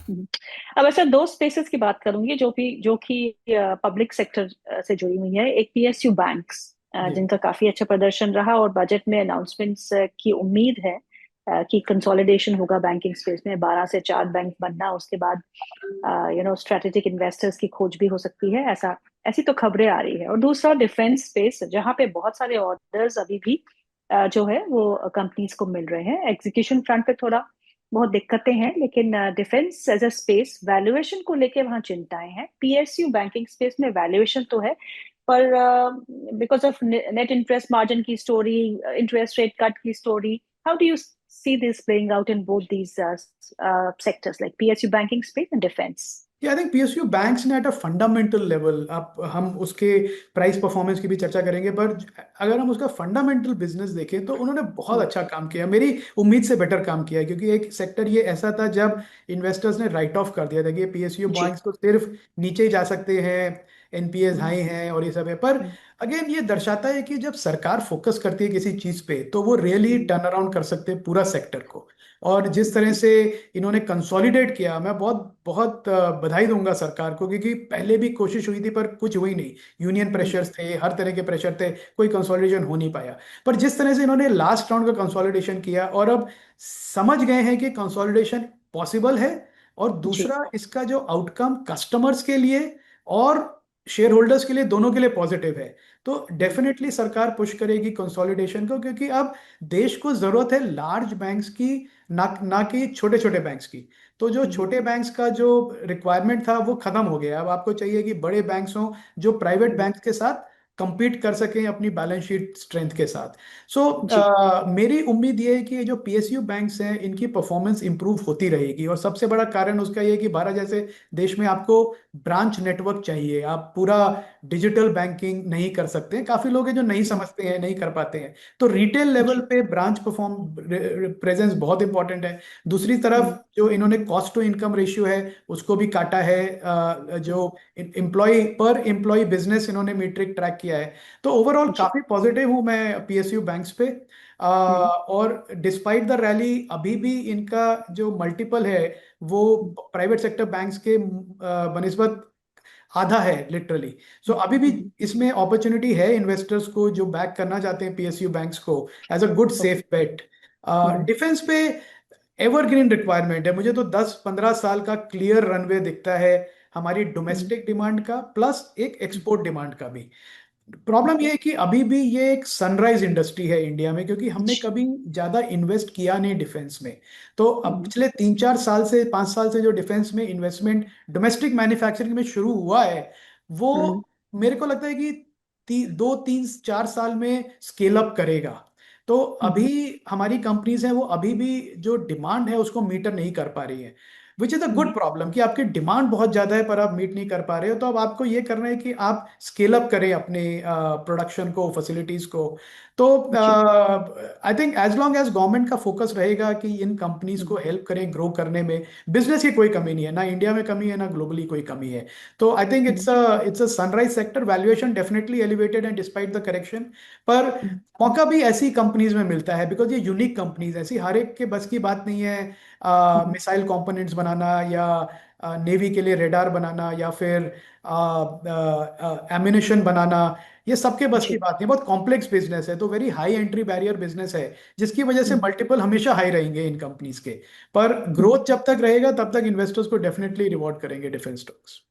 हम्म। अब ऐसा दो स्पेसेस की बात करूंगी जो कि पब्लिक सेक्टर से जुड़ी हुई है। एक पीएसयू बैंक्स, जी जिनका काफी अच्छा प्रदर्शन रहा और बजट में अनाउंसमेंट्स की उम्मीद है कि कंसोलिडेशन होगा बैंकिंग स्पेस में, 12 से 4 बैंक बनना, उसके बाद स्ट्रेटेजिक इन्वेस्टर्स की खोज भी हो सकती है, ऐसा ऐसी तो खबरें आ रही है। और दूसरा डिफेंस स्पेस, जहाँ पे बहुत सारे ऑर्डर्स अभी भी जो है वो कंपनीज को मिल रहे हैं। एग्जीक्यूशन फ्रंट पे थोड़ा बहुत दिक्कतें हैं, लेकिन defence as a space valuation को लेके वहाँ चिंताएं हैं। पीएसयू बैंकिंग स्पेस में वैल्यूएशन तो है, पर because of net interest margin की स्टोरी, इंटरेस्ट रेट कट की story, how do you see this playing out in both these sectors like PSU banking space and defense? I think PSU banks ने at a fundamental level, आप हम उसके price performance की भी चर्चा करेंगे, पर अगर हम उसका फंडामेंटल बिजनेस देखें तो उन्होंने बहुत हम्म, अच्छा काम किया, मेरी उम्मीद से बेटर काम किया है। क्योंकि एक सेक्टर ये ऐसा था जब इन्वेस्टर्स ने राइट ऑफ कर दिया था कि ये पीएसयू जी। बैंक्स तो सिर्फ नीचे ही जा सकते हैं, एनपीएस हम्म, हाई हैं और ये सब है। पर हम्म, अगेन ये दर्शाता है कि जब सरकार फोकस करती है किसी चीज पे तो वो रियली हम्म, टर्न अराउंड कर सकते हैं पूरा सेक्टर को। और जिस तरह से इन्होंने कंसोलिडेट किया, मैं बहुत बहुत बधाई दूंगा सरकार को, क्योंकि पहले भी कोशिश हुई थी पर कुछ हुई नहीं। यूनियन जी। प्रेशर्स थे, हर तरह के प्रेशर थे, कोई कंसोलिडेशन हो नहीं पाया। पर जिस तरह से इन्होंने लास्ट राउंड का कंसोलिडेशन किया और अब समझ गए हैं कि कंसोलिडेशन पॉसिबल है, और जी। दूसरा इसका जो आउटकम कस्टमर्स के लिए और शेयर होल्डर्स के लिए, दोनों के लिए पॉजिटिव है, तो हम्म, डेफिनेटली सरकार पुश करेगी कंसोलिडेशन को। क्योंकि अब देश को जरूरत है लार्ज बैंक्स की, ना कि छोटे छोटे बैंक्स की। तो जो हम्म, छोटे बैंक्स का जो रिक्वायरमेंट था वो खत्म हो गया। अब आपको चाहिए कि बड़े बैंक्स हों जो प्राइवेट हम्म, बैंक्स के साथ compete कर सकें अपनी बैलेंस शीट स्ट्रेंथ के साथ। सो जी। मेरी उम्मीद ये है कि ये जो पीएसयू बैंक्स हैं इनकी परफॉर्मेंस इंप्रूव होती रहेगी। और सबसे बड़ा कारण उसका ये है कि भारत जैसे देश में आपको ब्रांच नेटवर्क चाहिए, आप पूरा डिजिटल बैंकिंग नहीं कर सकते। काफी लोग हैं जो नहीं हम्म, समझते हैं, नहीं कर पाते हैं। तो रिटेल लेवल जी। पे ब्रांच परफॉर्म प्रेजेंस बहुत इंपॉर्टेंट है। दूसरी तरफ हम्म, जो इन्होंने कॉस्ट टू इनकम रेशियो है उसको भी काटा है, हम्म, जो एम्प्लॉय बिजनेस इन्होंने मीट्रिक ट्रैक किया है। तो ओवरऑल जी। काफी पॉजिटिव हूं मैं पीएसयू बैंक्स पे। हम्म, और डिस्पाइट द रैली अभी भी इनका जो मल्टीपल है वो हम्म, प्राइवेट सेक्टर बैंक्स के बनिस्बत आधा है लिटरली। सो हम्म, अभी भी हम्म, इसमें अपॉर्चुनिटी है इन्वेस्टर्स को जो बैक करना चाहते हैं पीएसयू बैंक्स को as a good okay. Safe bet. Hmm, defence पे एवरग्रीन रिक्वायरमेंट है, मुझे तो 10-15 साल का क्लियर रनवे दिखता है हमारी हम्म, डोमेस्टिक डिमांड का प्लस एक हम्म, एक्सपोर्ट डिमांड का भी। Problem okay. यह है कि अभी भी ये एक सनराइज इंडस्ट्री है इंडिया में, क्योंकि हमने जी। कभी ज्यादा इन्वेस्ट किया नहीं डिफेंस में। तो अब हम्म, पिछले 3-4 साल से 5 साल से जो डिफेंस में इन्वेस्टमेंट डोमेस्टिक मैन्युफैक्चरिंग में शुरू हुआ है वो हम्म, मेरे को लगता है कि 2-3-4 साल में स्केल अप करेगा। तो अभी हम्म, हमारी कंपनीज हैं वो अभी भी जो डिमांड है उसको मीटर नहीं कर पा रही है, which is a good hmm, problem कि आपकी डिमांड बहुत ज्यादा है पर आप मीट नहीं कर पा रहे हो। तो अब आपको ये करना है कि आप स्केल अप करें अपने प्रोडक्शन को, फैसिलिटीज को। तो जी। I think as long as government का फोकस रहेगा कि इन कंपनीज हम्म, को हेल्प करें ग्रो करने में, बिजनेस की कोई कमी नहीं है, ना इंडिया में कमी है ना ग्लोबली कोई कमी है। तो I think hmm, it's a sunrise sector, valuation definitely elevated है डिस्पाइट द करेक्शन। पर हम्म, मौका भी ऐसी कंपनीज में मिलता है बिकॉज ये यूनिक कंपनीज, ऐसी हर एक के बस की बात नहीं है। हम्म, मिसाइल कंपोनेंट्स बनाना या नेवी के लिए रेडार बनाना या फिर एम्यूनेशन बनाना, ये सबके बस की जी। बात नहीं, बहुत कॉम्प्लेक्स बिजनेस है। तो very high entry barrier business है, जिसकी वजह से हम्म, मल्टीपल हमेशा हाई रहेंगे इन कंपनीज के। पर हम्म, ग्रोथ जब तक रहेगा तब तक इन्वेस्टर्स को डेफिनेटली रिवॉर्ड करेंगे डिफेंस स्टॉक्स।